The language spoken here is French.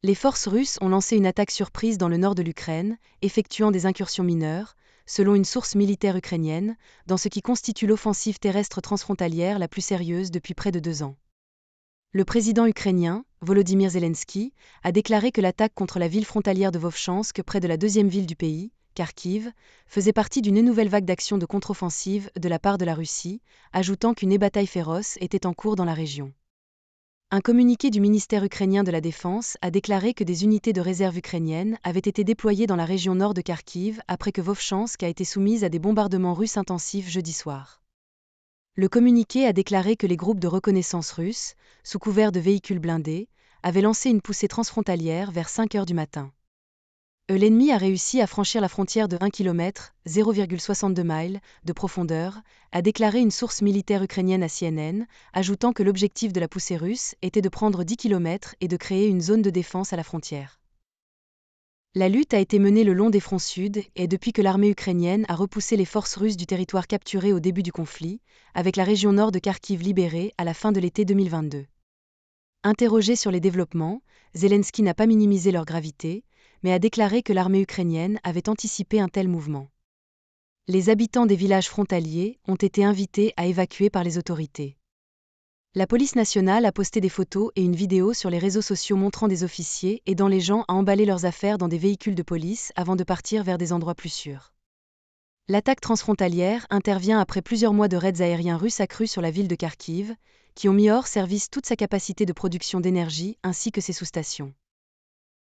Les forces russes ont lancé une attaque surprise dans le nord de l'Ukraine, effectuant des incursions mineures, selon une source militaire ukrainienne, dans ce qui constitue l'offensive terrestre transfrontalière la plus sérieuse depuis près de 2 ans. Le président ukrainien, Volodymyr Zelensky, a déclaré que l'attaque contre la ville frontalière de Vovchansk, près de la deuxième ville du pays, Kharkiv, faisait partie d'une nouvelle vague d'actions de contre-offensive de la part de la Russie, ajoutant qu'une bataille féroce était en cours dans la région. Un communiqué du ministère ukrainien de la Défense a déclaré que des unités de réserve ukrainiennes avaient été déployées dans la région nord de Kharkiv après que Vovchansk a été soumise à des bombardements russes intensifs jeudi soir. Le communiqué a déclaré que les groupes de reconnaissance russes, sous couvert de véhicules blindés, avaient lancé une poussée transfrontalière vers 5 heures du matin. L'ennemi a réussi à franchir la frontière de 1 km, 0,62 miles, de profondeur, a déclaré une source militaire ukrainienne à CNN, ajoutant que l'objectif de la poussée russe était de prendre 10 km et de créer une zone de défense à la frontière. La lutte a été menée le long des fronts sud et depuis que l'armée ukrainienne a repoussé les forces russes du territoire capturé au début du conflit, avec la région nord de Kharkiv libérée à la fin de l'été 2022. Interrogé sur les développements, Zelensky n'a pas minimisé leur gravité, mais a déclaré que l'armée ukrainienne avait anticipé un tel mouvement. Les habitants des villages frontaliers ont été invités à évacuer par les autorités. La police nationale a posté des photos et une vidéo sur les réseaux sociaux montrant des officiers aidant les gens à emballer leurs affaires dans des véhicules de police avant de partir vers des endroits plus sûrs. L'attaque transfrontalière intervient après plusieurs mois de raids aériens russes accrus sur la ville de Kharkiv, qui ont mis hors service toute sa capacité de production d'énergie ainsi que ses sous-stations.